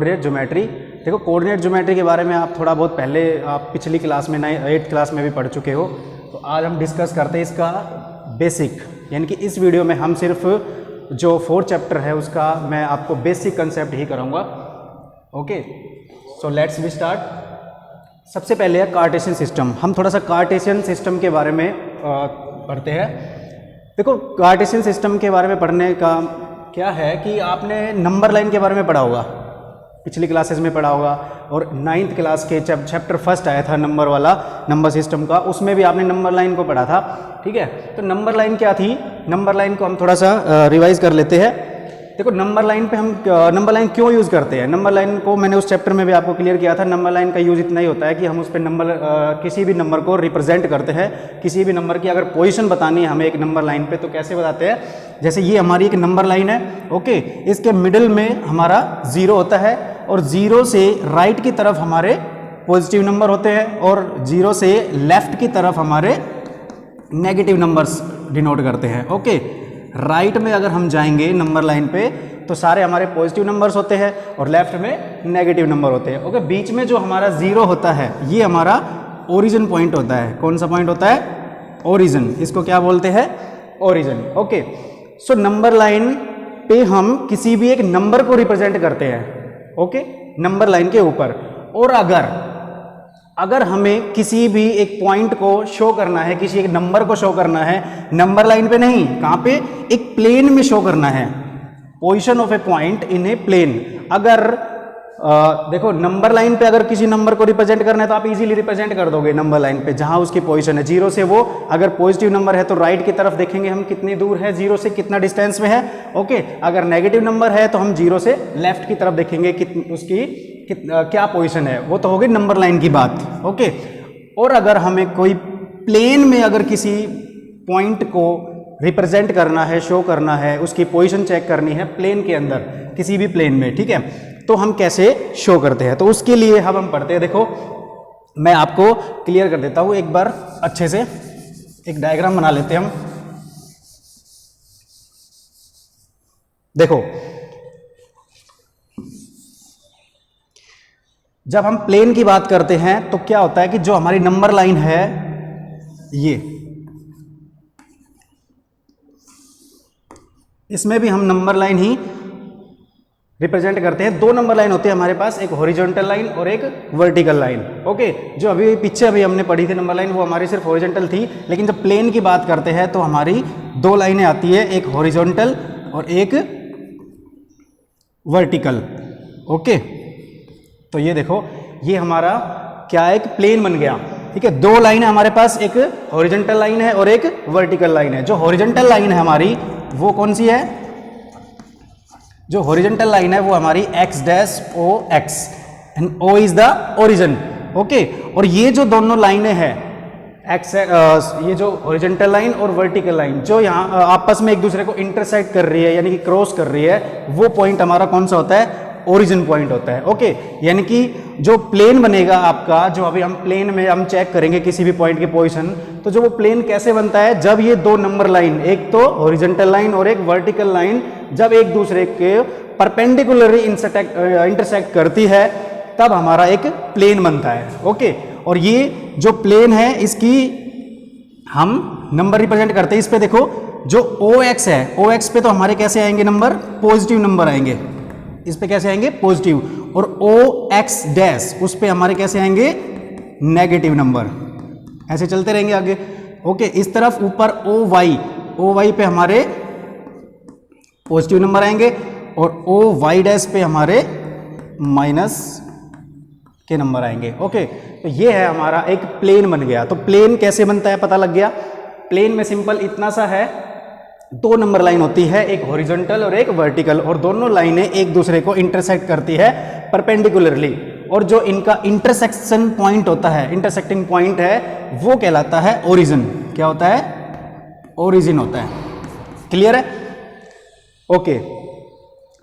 Coordinate geometry. देखो coordinate geometry के बारे में आप थोड़ा बहुत पहले आप पिछली क्लास में 8th क्लास में भी पढ़ चुके हो, तो आज हम डिस्कस करते हैं इसका बेसिक, यानी कि इस वीडियो में हम सिर्फ जो 4th चैप्टर है उसका मैं आपको बेसिक कंसेप्ट ही कराऊंगा। Okay, so let's we start. सबसे पहले है कार्टेशियन सिस्टम। हम थोड़ा सा कार्टेशियन सिस्टम के बारे में पढ़ते हैं। देखो कार्टेशियन सिस्टम के बारे में पढ़ने का क्या है कि आपने नंबर लाइन के बारे में पढ़ा होगा, पिछली क्लासेस में पढ़ा होगा, और 9th क्लास के जब चैप्टर फर्स्ट आया था नंबर वाला, नंबर सिस्टम का, उसमें भी आपने नंबर लाइन को पढ़ा था। ठीक है, तो नंबर लाइन क्या थी, नंबर लाइन को हम थोड़ा सा रिवाइज कर लेते हैं। देखो नंबर लाइन पे हम नंबर लाइन क्यों यूज़ करते हैं, नंबर लाइन को मैंने उस चैप्टर में भी आपको क्लियर किया था। नंबर लाइन का यूज़ इतना ही होता है कि हम उस पर नंबर किसी भी नंबर को रिप्रेजेंट करते हैं, किसी भी नंबर की अगर पोजीशन बतानी है हमें एक नंबर लाइन पे तो कैसे बताते हैं, जैसे ये हमारी एक नंबर लाइन है। ओके, इसके मिडिल में हमारा 0 होता है और 0 से राइट की तरफ हमारे पॉजिटिव नंबर होते हैं और 0 से लेफ्ट की तरफ हमारे नेगेटिव नंबर्स डिनोट करते हैं। ओके, राइट में अगर हम जाएंगे नंबर लाइन पे तो सारे हमारे पॉजिटिव नंबर्स होते हैं और लेफ्ट में नेगेटिव नंबर होते हैं। ओके, बीच में जो हमारा 0 होता है ये हमारा ओरिजिन पॉइंट होता है। कौन सा पॉइंट होता है, ओरिजिन, इसको क्या बोलते हैं, origin. Okay, so number line पे हम किसी भी एक नंबर को रिप्रेजेंट करते हैं। ओके, नंबर लाइन के ऊपर, और अगर हमें किसी भी एक पॉइंट को शो करना है, किसी एक नंबर को शो करना है, नंबर लाइन पे नहीं, कहाँ पे, एक प्लेन में शो करना है, position of a point in a plane. अगर देखो नंबर लाइन पे अगर किसी नंबर को रिप्रेजेंट करना है तो आप इजीली रिप्रेजेंट कर दोगे नंबर लाइन पे, जहां उसकी पोजीशन है 0 से, वो अगर पॉजिटिव नंबर है तो राइट की तरफ देखेंगे हम कितनी दूर है 0 से, कितना डिस्टेंस में है। ओके, अगर नेगेटिव नंबर है तो हम 0 से लेफ्ट की तरफ देखेंगे उसकी क्या पोजीशन है, वो तो हो गई नंबर लाइन की बात। ओके, और अगर हमें कोई प्लेन में अगर किसी पॉइंट को रिप्रेजेंट करना है, शो करना है, उसकी पोजीशन चेक करनी है प्लेन के अंदर, किसी भी प्लेन में, ठीक है, तो हम कैसे शो करते हैं, तो उसके लिए हम पढ़ते हैं। देखो मैं आपको क्लियर कर देता हूं एक बार, अच्छे से एक डायग्राम बना लेते हैं हम। देखो जब हम प्लेन की बात करते हैं तो क्या होता है कि जो हमारी नंबर लाइन है ये, इसमें भी हम नंबर लाइन ही रिप्रेजेंट करते हैं। 2 नंबर लाइन होते हैं हमारे पास, एक हॉरिजॉन्टल लाइन और एक वर्टिकल लाइन। ओके, जो अभी पीछे हमने पढ़ी थी नंबर लाइन, वो हमारी सिर्फ हॉरिजॉन्टल थी, लेकिन जब प्लेन की बात करते हैं तो हमारी 2 लाइनें आती है, एक हॉरिजॉन्टल और एक वर्टिकल। ओके, तो ये देखो ये हमारा क्या है, एक प्लेन बन गया। ठीक है, 2 लाइन है हमारे पास, एक हॉरिजॉन्टल लाइन है और एक वर्टिकल लाइन है। जो हॉरिजॉन्टल लाइन है हमारी वो कौन सी है, जो हॉरिजॉन्टल लाइन है वो हमारी x dash o x and o is the origin. Okay, और ये जो दोनों लाइनें हैं x ये जो हॉरिजॉन्टल लाइन और वर्टिकल लाइन जो यहाँ आपस में एक दूसरे को इंटरसेक्ट कर रही है, यानी कि क्रॉस कर रही है, वो पॉइंट हमारा कौन सा होता है, ओरिजिन पॉइंट होता है। ओके, यानी कि जो प्लेन बनेगा आपका, जो अभी हम प्लेन में हम चेक करेंगे किसी भी पॉइंट की पोजीशन, तो जो वो प्लेन कैसे बनता है, जब ये 2 नंबर लाइन, एक तो हॉरिजॉन्टल लाइन और एक वर्टिकल लाइन, जब एक दूसरे के परपेंडिकुलरली इंटरसेक्ट करती है तब हमारा एक प्लेन बनता है। ओके, और ये जो प्लेन है इसकी हम नंबर रिप्रेजेंट करते हैं। इस पे देखो जो OX है, OX पे तो हमारे कैसे आएंगे नंबर, पॉजिटिव नंबर आएंगे, इस पे कैसे आएंगे, पॉजिटिव, और OX डैश उस पे हमारे कैसे आएंगे, नेगेटिव नंबर। ऐसे चलते रहेंगे आगे। ओके, इस तरफ ऊपर OY पे हमारे पॉजिटिव नंबर आएंगे और OY डैश पे हमारे माइनस के नंबर आएंगे। ओके, तो ये है हमारा एक प्लेन बन गया। तो प्लेन कैसे बनता है पता लग गया। प्लेन में सिंपल इतना सा है, 2 नंबर लाइन होती है, एक हॉरिजॉन्टल और एक वर्टिकल, और दोनों लाइनें एक दूसरे को इंटरसेक्ट करती है परपेंडिकुलरली, और जो इनका इंटरसेक्शन पॉइंट होता है, इंटरसेक्टिंग पॉइंट है, वो कहलाता है ओरिजिन। क्या होता है, ओरिजिन होता है। क्लियर है। ओके,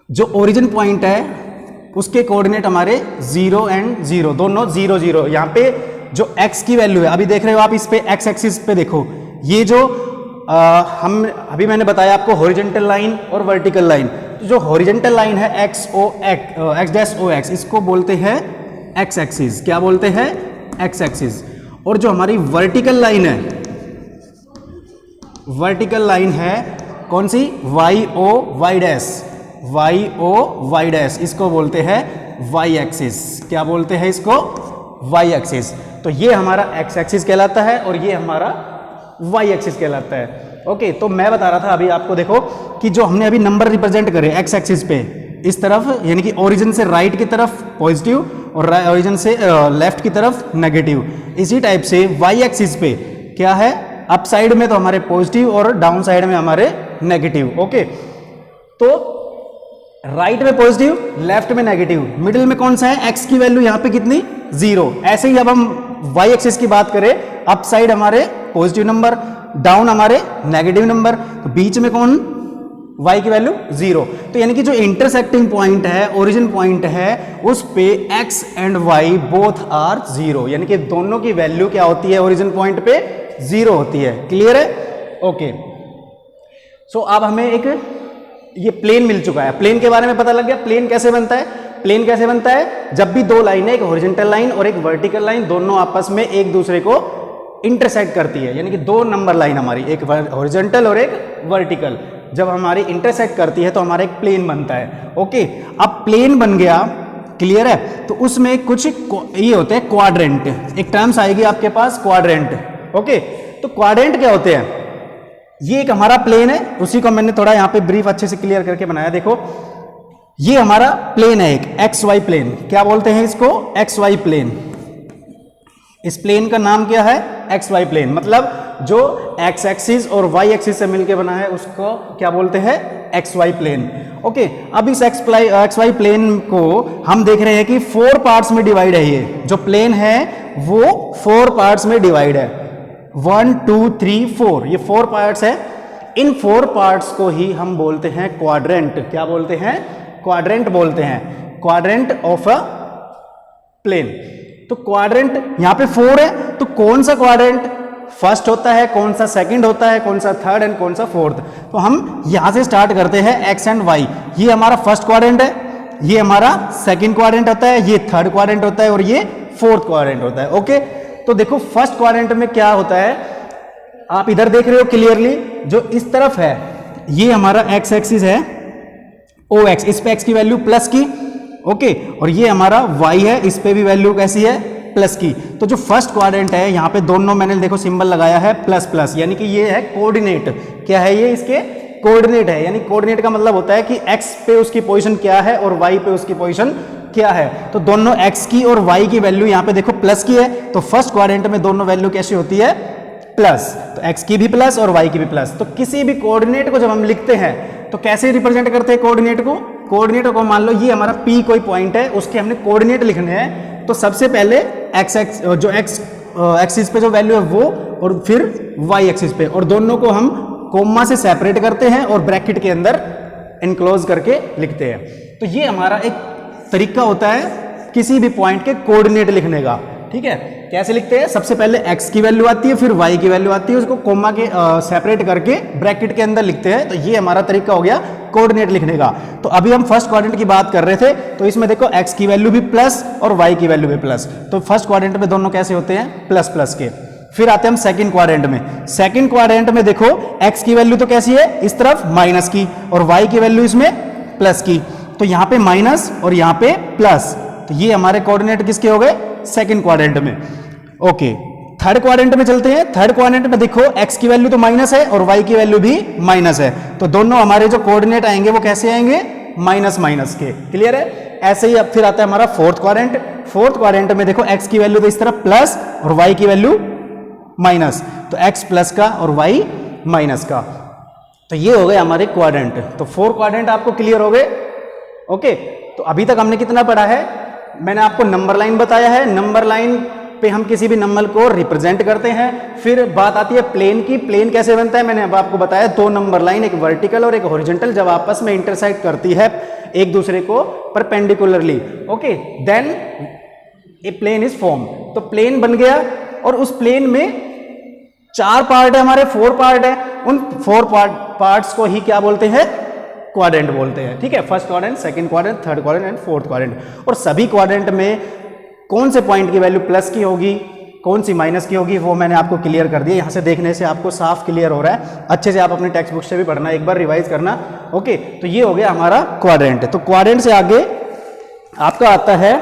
जो ओरिजिन पॉइंट है उसके कोऑर्डिनेट हमारे 0 एंड 0, दोनों 0 0। यहाँ पे जो x की वैल्यू है, अभी देख रहे हो आप, इस पे x एक्सिस पे देखो, ये जो हम अभी मैंने बताया आपको हॉरिजॉन्टल लाइन और वर्टिकल लाइन, तो जो हॉरिजेंटल लाइन है एक्स डैश ओ एक्स, इसको बोलते हैं एक्स एक्सिस। क्या बोलते हैं? X axis. और जो हमारी वर्टिकल लाइन है, वर्टिकल लाइन है कौन सी? Y O Y dash, Y O Y dash, इसको बोलते हैं वाई एक्सिस। क्या बोलते हैं इसको? Y axis. तो ये हमारा एक्स एक्सिस कहलाता है और ये हमारा वाई एक्सिस कहलाता है। ओके, तो मैं बता रहा था अभी आपको, देखो कि जो हमने अभी नंबर रिप्रेजेंट करे एक्स एक्सिस पे, इस तरफ यानी कि ओरिजिन से राइट की तरफ पॉजिटिव और ओरिजिन से लेफ्ट की तरफ नेगेटिव, इसी टाइप से वाई एक्सिस पे क्या है? अप साइड में तो हमारे पॉजिटिव और डाउन साइड में हमारे नेगेटिव। ओके, तो राइट में पॉजिटिव, लेफ्ट में नेगेटिव, मिडिल में कौन सा है? एक्स की वैल्यू यहाँ पे कितनी? 0। ऐसे ही जब हम वाई एक्सिस की बात करें, अप साइड हमारे पॉजिटिव नंबर, डाउन हमारे नेगेटिव नंबर, तो बीच में कौन? y की वैल्यू 0। तो यानी कि जो इंटरसेक्टिंग पॉइंट है, ओरिजिन पॉइंट है, उस पे x and y both are 0, यानी कि दोनों की वैल्यू क्या होती है? ओरिजिन पॉइंट पे 0 होती है। क्लियर है? ओके, सो अब हमें एक ये प्लेन मिल चुका है। प्लेन के बारे में पता लग गया। प्लेन कैसे बनता है? प्लेन कैसे बनता है? जब भी दो लाइन है, एक हॉरिजॉन्टल लाइन और एक वर्टिकल लाइन, दोनों आपस में एक दूसरे को इंटरसेक्ट करती है, यानी कि दो नंबर लाइन हमारी, एक हॉरिजॉन्टल और एक वर्टिकल, जब हमारी इंटरसेक्ट करती है तो हमारा एक प्लेन बनता है। ओके, अब प्लेन बन गया, क्लियर है? तो उसमें कुछ ये होते हैं क्वाड्रेंट, एक टर्म्स आएगी आपके पास क्वाड्रेंट। ओके, तो क्वाड्रेंट क्या होते हैं? ये एक हमारा प्लेन है, उसी को मैंने थोड़ा यहाँ पे ब्रीफ अच्छे से क्लियर करके बनाया। देखो, ये हमारा प्लेन है, एक एक्स वाई प्लेन। क्या बोलते हैं इसको? X Y plane. इस प्लेन का नाम क्या है? X Y plane. मतलब जो एक्स एक्सिस और वाई एक्सिस से मिलकर बना है उसको क्या बोलते हैं? X Y plane. ओके, अब इस एक्स वाई प्लेन को हम देख रहे हैं कि 4 पार्ट्स में डिवाइड है। ये जो प्लेन है वो 4 पार्ट्स में डिवाइड है, 1 2 3 4, ये 4 पार्ट्स है। इन 4 पार्ट्स को ही हम बोलते हैं क्वाड्रेंट। क्या बोलते हैं? क्वाड्रेंट बोलते हैं, क्वाड्रेंट ऑफ अ प्लेन। तो क्वाड्रेंट यहाँ पे 4 है, तो कौन सा क्वाड्रेंट फर्स्ट होता है, कौन सा सेकंड होता है, कौन सा थर्ड एंड कौन सा फोर्थ? तो हम यहां से स्टार्ट करते हैं एक्स एंड वाई। ये हमारा फर्स्ट क्वाड्रेंट है, ये हमारा सेकंड क्वाड्रेंट होता है, ये थर्ड क्वाड्रेंट होता है और ये फोर्थ क्वाड्रेंट होता है। ओके, तो देखो फर्स्ट क्वाड्रेंट में क्या होता है, आप इधर देख रहे हो क्लियरली, जो इस तरफ है ये हमारा एक्स एक्सिस है, ओ एक्स, इस पे एक्स की वैल्यू प्लस की। ओके, और ये हमारा वाई है, इस पे भी वैल्यू कैसी है? प्लस की। तो जो फर्स्ट क्वाड्रेंट है, यहाँ पे दोनों मैंने देखो सिंबल लगाया है प्लस प्लस, यानी कि ये है कोऑर्डिनेट। क्या है ये? इसके कोऑर्डिनेट है। यानी कोऑर्डिनेट का मतलब होता है कि एक्स पे उसकी पोजीशन क्या है और वाई पे उसकी पोजीशन क्या है। तो दोनों एक्स की और वाई की वैल्यू यहाँ पे देखो प्लस की है, तो फर्स्ट क्वाड्रेंट में दोनों वैल्यू कैसी होती है? प्लस। तो एक्स की भी प्लस और वाई की भी प्लस। तो किसी भी कोऑर्डिनेट को जब हम लिखते हैं तो कैसे रिप्रेजेंट करते हैं कोऑर्डिनेट को? कोऑर्डिनेट को मान लो ये हमारा पी कोई पॉइंट है, उसके हमने कोऑर्डिनेट लिखने हैं, तो सबसे पहले एक्स जो एक्स एक्सिस पे जो वैल्यू है वो, और फिर वाई एक्सिस पे, और दोनों को हम कोमा से सेपरेट करते हैं और ब्रैकेट के अंदर एनक्लोज करके लिखते हैं। तो ये हमारा एक तरीका होता है किसी भी पॉइंट के कोऑर्डिनेट लिखने का। ठीक है, कैसे लिखते हैं? सबसे पहले x की वैल्यू आती है, फिर y की वैल्यू आती है, उसको कोमा के सेपरेट करके ब्रैकेट के अंदर लिखते हैं। तो ये हमारा तरीका हो गया कोऑर्डिनेट लिखने का। तो अभी हम फर्स्ट क्वाड्रेंट की बात कर रहे थे, तो इसमें देखो x की वैल्यू भी प्लस और y की वैल्यू भी प्लस। तो फर्स्ट क्वाड्रेंट में दोनों कैसे होते हैं? प्लस प्लस के। फिर आते हैं हम सेकंड क्वाड्रेंट में। सेकंड क्वाड्रेंट में देखो x की वैल्यू तो कैसी है? इस तरफ माइनस की, और y की वैल्यू इसमें प्लस की। तो यहाँ पे माइनस और यहाँ पे प्लस, तो ये हमारे कोऑर्डिनेट किसके हो गए? सेकंड क्वाड्रेंट में। ओके, थर्ड क्वाड्रेंट में चलते हैं। थर्ड क्वाड्रेंट में देखो x की वैल्यू तो माइनस है और y की वैल्यू भी माइनस है, तो दोनों हमारे जो कोऑर्डिनेट आएंगे वो कैसे आएंगे? माइनस माइनस के। क्लियर है? ऐसे ही अब फिर आता है हमारा फोर्थ क्वाड्रेंट। फोर्थ क्वाड्रेंट में देखो x की वैल्यू तो इस तरफ प्लस और y की वैल्यू माइनस, तो x प्लस का और y माइनस का। तो ये हो गए हमारे क्वाड्रेंट। तो 4 क्वाड्रेंट आपको क्लियर हो गए। ओके, तो अभी तक हमने कितना पढ़ा है? मैंने आपको नंबर लाइन बताया है, नंबर लाइन पे हम किसी भी नंबर को रिप्रेजेंट करते हैं। फिर बात आती है प्लेन की। प्लेन कैसे बनता है? मैंने अब आपको बताया, 2 नंबर लाइन, एक वर्टिकल और एक हॉरिजॉन्टल, जब आपस में इंटरसेक्ट करती है एक दूसरे को perpendicularly. Okay, then a plane is form. तो प्लेन बन गया, और उस प्लेन में 4 पार्ट है हमारे, 4 पार्ट है। उन 4 पार्ट्स को ही क्या बोलते हैं? क्वाड्रेंट बोलते हैं, ठीक है। First quadrant, second quadrant, third quadrant and fourth quadrant. और सभी क्वाड्रेंट में कौन से पॉइंट की वैल्यू प्लस की होगी, कौन सी माइनस की होगी, वो मैंने आपको क्लियर कर दिया। यहाँ से देखने से आपको साफ क्लियर हो रहा है। अच्छे से आप अपनी टेक्स्ट बुक से भी पढ़ना, एक बार रिवाइज करना, ओके। तो ये हो गया हमारा क्वाड्रेंट। तो क्वाड्रेंट से आगे आपका आता है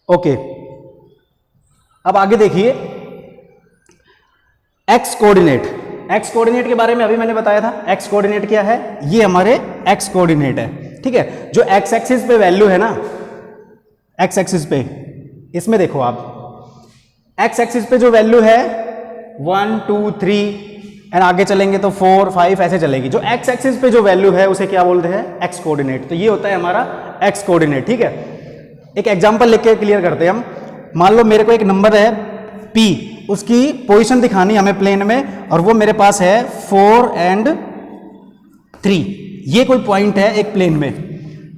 ओके। अब आगे देखिए एक्स कोऑर्डिनेट। एक्स कोऑर्डिनेट के बारे में अभी मैंने बताया था। एक्स कोऑर्डिनेट क्या है, ये हमारे एक्स कोऑर्डिनेट है, ठीक है। जो एक्स एक्सिस पे वैल्यू है ना, एक्स एक्सिस पे, इसमें देखो आप एक्स एक्सिस पे जो वैल्यू है 1 2 3 एंड आगे चलेंगे तो 4 5 ऐसे चलेगी। जो एक्स एक्सिस पे जो वैल्यू है उसे क्या बोलते हैं, एक्स कोऑर्डिनेट। तो ये होता है हमारा एक्स कोऑर्डिनेट, ठीक है। एक एग्जांपल लिख के क्लियर करते हैं हम। मान लो मेरे को एक नंबर है P, उसकी पोजीशन दिखानी हमें प्लेन में, और वो मेरे पास है 4 and 3। ये कोई पॉइंट है एक प्लेन में,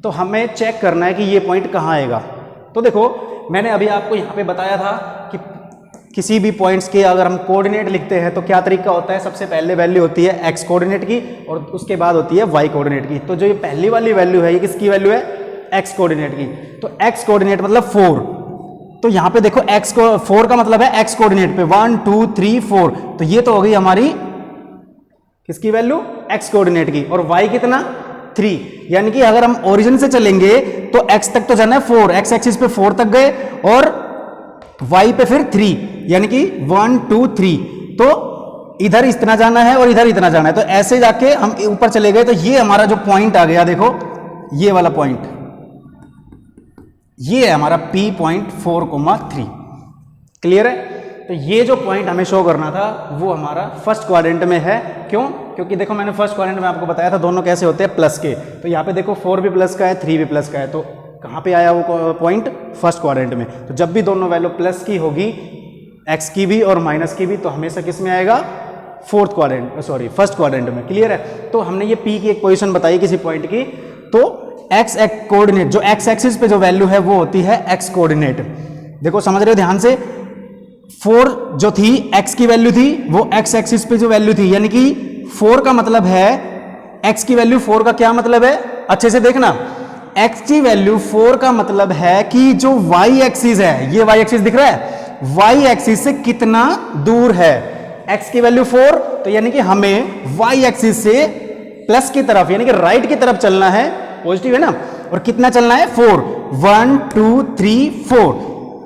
तो हमें चेक करना है कि ये पॉइंट कहाँ आएगा। तो देखो मैंने अभी आपको यहाँ पे बताया था कि किसी भी पॉइंट्स के अगर हम कोऑर्डिनेट लिखते हैं तो क्या तरीका होता है। सबसे पहले वैल्यू होती है एक्स कोऑर्डिनेट की और उसके बाद होती है वाई कोऑर्डिनेट की। तो जो ये पहली वाली वैल्यू है ये किसकी वैल्यू है, एक्स कोऑर्डिनेट की। तो एक्स कोऑर्डिनेट मतलब 4। तो यहाँ पे देखो एक्स को 4 का मतलब है एक्स कोऑर्डिनेट पे 1 2 3 4। तो ये तो हो गई हमारी किसकी वैल्यू, एक्स कोऑर्डिनेट की। और वाई कितना, 3। यानी कि अगर हम ओरिजिन से चलेंगे तो एक्स तक तो जाना है 4, एक्स एक्सिस पे 4 तक गए और वाई पे फिर 3, यानी कि 1 2 3। तो इधर इतना जाना है और इधर इतना जाना है। तो ऐसे जाके हम ऊपर चले गए। तो ये हमारा जो पॉइंट आ गया, देखो ये वाला पॉइंट, ये है हमारा P.4,3। क्लियर है। तो ये जो पॉइंट हमें शो करना था वो हमारा फर्स्ट क्वाड्रेंट में है। क्यों, क्योंकि देखो मैंने फर्स्ट क्वाड्रेंट में आपको बताया था दोनों कैसे होते हैं, प्लस के। तो यहाँ पे देखो 4 भी प्लस का है, 3 भी प्लस का है। तो कहाँ पे आया वो पॉइंट, फर्स्ट क्वाड्रेंट में। तो जब भी दोनों वैल्यू प्लस की होगी, एक्स की भी और माइनस की भी, तो हमेशा किस में आएगा, fourth quadrant, sorry first quadrant में। क्लियर है। तो हमने ये P की एक पोजीशन बताई किसी पॉइंट की। तो एक्स कोऑर्डिनेट, जो एक्स एक्सिस पे जो वैल्यू है वो होती है एक्स कोऑर्डिनेट। देखो समझ रहे हो ध्यान से, 4 जो थी एक्स की वैल्यू थी, वो एक्स एक्सिस पे जो वैल्यू थी, यानी कि 4 का मतलब है एक्स की वैल्यू 4 का क्या मतलब है, अच्छे से देखना। एक्स की वैल्यू 4 का मतलब है कि जो वाई एक्सिस है, ये वाई एक्सिस दिख रहा है, वाई एक्सिस से कितना दूर है। एक्स की वैल्यू 4, तो यानी कि हमें वाई एक्सिस से प्लस की तरफ यानी कि राइट की तरफ चलना है, पॉजिटिव है ना। और कितना चलना है, 4, 1 2 3 4।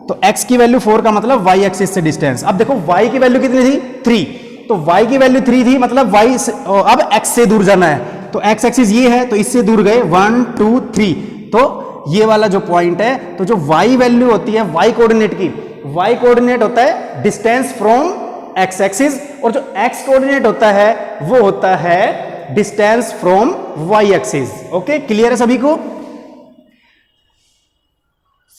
तो x की वैल्यू 4 का मतलब y एक्सिस से डिस्टेंस। अब देखो y की वैल्यू कितनी थी, 3। तो y की वैल्यू 3 थी, मतलब y अब x से दूर जाना है। तो x एक्सिस ये है, तो इससे दूर गए 1 2 3। तो ये वाला जो पॉइंट है, तो जो y वैल्यू होती है y कोऑर्डिनेट की, y कोऑर्डिनेट होता है डिस्टेंस फ्रॉम x एक्सिस, और जो x कोऑर्डिनेट होता है वो होता है distance from y axis. Okay, clear है सभी को।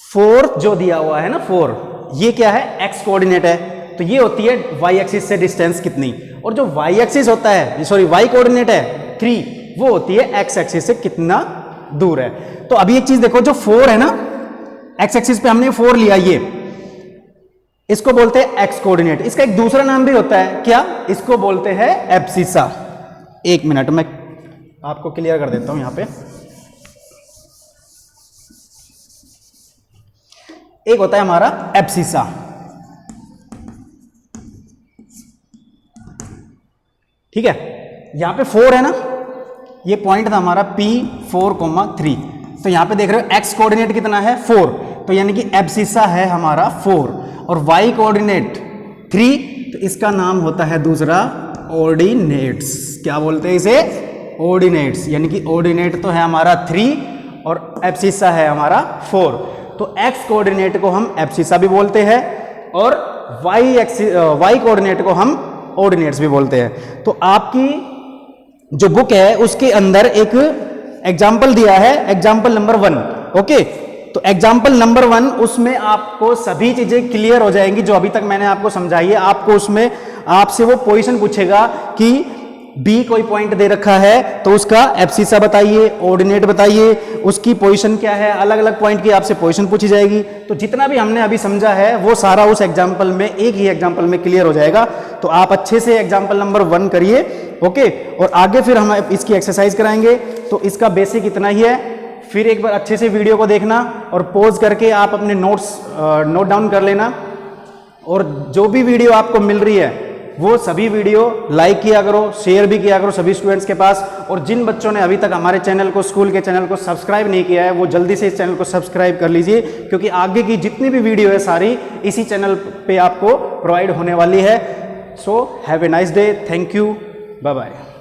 4 जो दिया हुआ है ना, 4, ये क्या है, x कोऑर्डिनेट है। तो ये होती है y एक्सिस से डिस्टेंस कितनी। और जो y एक्सिस होता है, सॉरी y कोऑर्डिनेट है 3, वो होती है x एक्सिस से कितना दूर है। तो अभी एक चीज देखो, जो 4 है ना, x एक्सिस पे हमने 4 लिया, ये इसको बोलते हैं x कोऑर्डिनेट। इसका एक दूसरा नाम भी होता है, क्या, इसको बोलते हैं एब्सिसा। एक मिनट मैं आपको क्लियर कर देता हूं यहां पे। एक होता है हमारा एब्सिसा, ठीक है। यहां पे 4 है ना, ये पॉइंट था हमारा P4,3। तो यहां पे देख रहे हो x कोऑर्डिनेट कितना है, 4। तो यानी कि एब्सिसा है हमारा 4, और y कोऑर्डिनेट 3। तो इसका नाम होता है दूसरा ऑर्डिनेट्स। क्या बोलते हैं इसे, ऑर्डिनेट्स। यानी कि ऑर्डिनेट तो है हमारा 3 और एब्सिसा है हमारा 4। तो x कोऑर्डिनेट को हम एब्सिसा भी बोलते हैं और y कोऑर्डिनेट को हम ऑर्डिनेट्स भी बोलते हैं। तो आपकी जो बुक है उसके अंदर एक एग्जाम्पल दिया है, एग्जाम्पल नंबर 1। ओके, तो एग्जाम्पल नंबर 1, उसमें आपको सभी चीजें क्लियर हो जाएंगी जो अभी तक मैंने आपको समझाई है। आपको उसमें आपसे वो पोजीशन पूछेगा कि B कोई पॉइंट दे रखा है, तो उसका एब्सिसा बताइए, ऑर्डिनेट बताइए, उसकी पोजीशन क्या है, अलग अलग पॉइंट की आपसे पोजीशन पूछी जाएगी। तो जितना भी हमने अभी समझा है वो सारा उस एग्जाम्पल में, एक ही एग्जाम्पल में क्लियर हो जाएगा। तो आप अच्छे से एग्जाम्पल नंबर 1 करिए, ओके। और आगे फिर हम इसकी एक्सरसाइज कराएंगे। तो इसका बेसिक इतना ही है। फिर एक बार अच्छे से वीडियो को देखना और पॉज करके आप अपने नोट्स नोट डाउन कर लेना। और जो भी वीडियो आपको मिल रही है वो सभी वीडियो लाइक किया करो, शेयर भी किया करो सभी स्टूडेंट्स के पास। और जिन बच्चों ने अभी तक हमारे चैनल को, स्कूल के चैनल को सब्सक्राइब नहीं किया है, वो जल्दी से इस चैनल को सब्सक्राइब कर लीजिए, क्योंकि आगे की जितनी भी वीडियो है सारी इसी चैनल पे आपको प्रोवाइड होने वाली है। So have a nice day, thank you, bye bye.